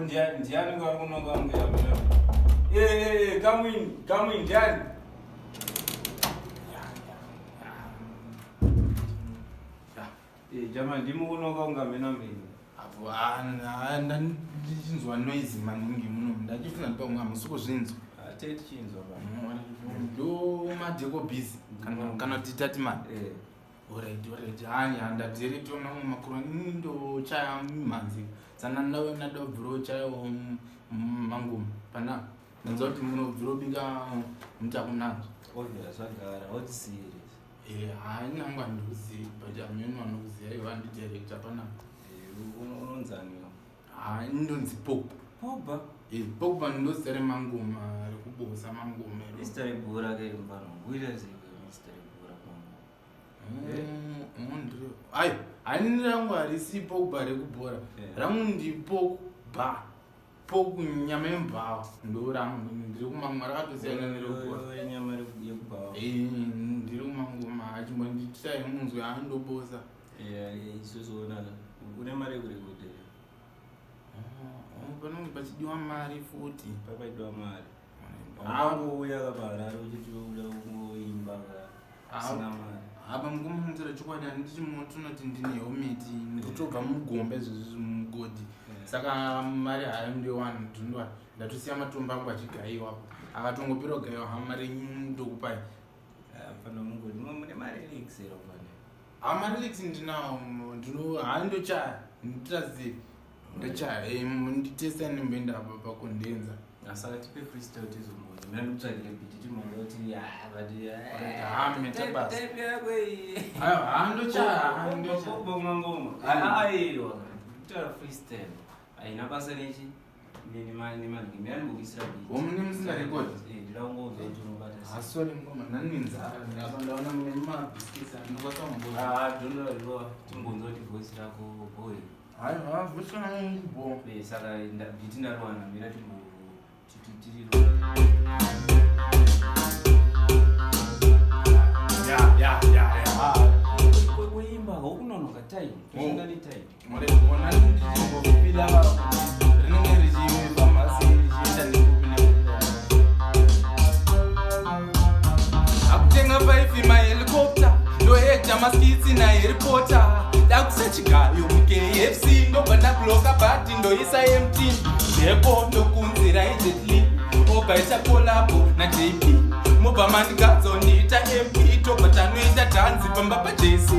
Ndiani kwa kunonga mina. Come in, Ndiani. Jamani ndimo kunonga mina. Apo ndichinzwa noise maningi muno ndachifuna ndipa ungamusuko zvinzwa. Atete chinzwa bana. Ndo madeko busy kana titati man. Alright. Hanya ndadirect ona makuru ndo chaya manzi. Sana nawe nado bro chaya mangu pana. Nzoti muno bro binga mtakunanzo. Overa zvagara what serious. Hanya ngwanduzi but ameno anokuziya iwa ndi director pana. Unonzani. Ndonzi Pogba. Pogba ndosere mangoma rekubosa mangoma. Mr. Bura ke mbano. Wile zike Mr. Bura kwa. Ani rangu harisi Pogba rekubhora. Rangu ndi Pogba. Pogu nyama yembava ndo rangu ndiri kumangoma rakatosiyana nerekubhora. Nyama yekubhava. Ndiri kumangoma achimbonditita munzwe andobosa. Isusu onana. Une mari kuri kuti. Panonge pachidiwa mari futi. Papaidiwa mari. Uya kapararo uchiti uda kungoimba asina mari. Apa mukumunzira chokwadi handiti motonoti ndine hometi ndikutobva mugombe zvezvi mugodhi. Saka mari hayo ndiwana ndinwa ndatosiya matombo angu achigaiwa. Akatongopira kugaiwa hamari ndokupai. Fana mugodi mune mari leksero fana. Amarelix ndinawo ndino handochaya nditazi ndachaya nditesa nembenda pakondenza asaka tipe freestyle tizomboza mina ndikutsvakire beat timangoti tabasa tape yako iyi handochaya ngoma aiwa kutora freestyle aina basa nechi nemangi mina ndikubisira beat omune musina record ndirangoza kuti unobata asori ngoma naninzara apa ndaona mune mabhiskisa ndikwasamboa ndondoraziva timbonza kuti voice rako boy voice rangu saka beat ndarowana mina tiri kuimba haukunonoka time kushingani time murekuona ndichimbofila rinenge richifamasi richienda nekupina akutenga 5 mahelicopter ndoedha maskitsi naheripota dakusa chigayo mukfc ndobva ndakuloka bhati ndoisa mt mhepo ndokunzira ijetli ogaisa kolabo najp mobva mandingadzondiita mp tobva tanoita dhanzi pamba pajc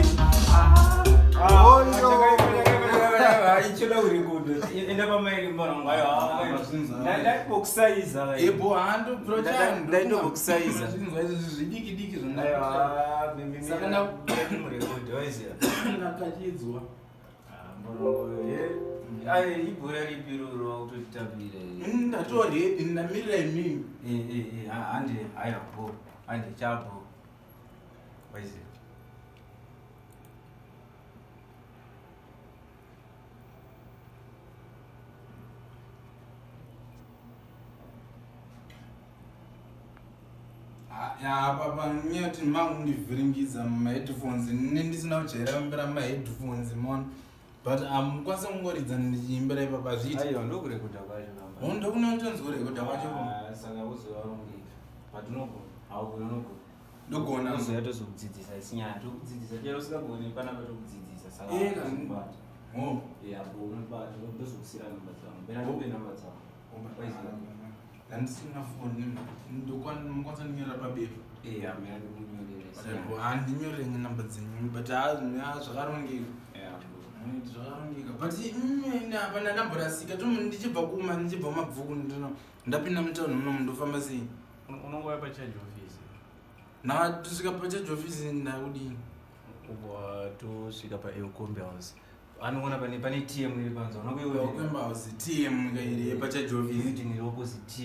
ichida uri kudo enda pamairi mbanangu ayo ndaitokusaiza ebo hando ndaitokusaiza zvinhu izvi zvidiki saka ndamurekodi waiziva ndakachidzwa ibhora ripi roro wakutotitapire ndatoredi ndamirira imimi handi ayapo handi chapo waiziva papa nyati mangu ndivhiringidza maheadphones ndisina kujaira mbira maheadphones mon but mukwanisa kungoridza ndichiimbira ipapa zviti aiwa ndokurekodha kwacho namba ndokuna kutonzikurekodha kwacho saka uzovarongeka but unogona haugona ndogona uzoya tozokudzidzisa isinyaya tokudzidzisa chero usingagoni panapa tokudzidzisa saka unobata apo unobata ndozokusira namba dzangu pena ndope namba dzangu handisina foni mukwanisa kunyorera pabepa handinyorere namba dzenyu but zvakarongeka zvakarongeka but hapana ndamborasika ndichibva kuma ndichibva mabvuku ndapinda mutauni munomu ndofamba sei unongouya pacharge office tosvika pacharge office ndakudini tosvika paekombe house anoona pane tm iri panza unokuemba house tm ikairi pacharge office building iri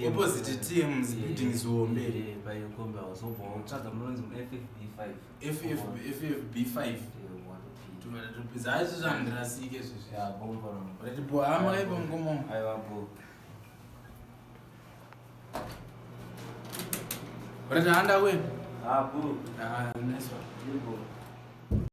opposite tm building zihombe paekombe house obva utsvaga munonzi ffb5 topedza haisi zvandirasike zvizvi hamakaipa ngomo rati handa kwenu apo nice one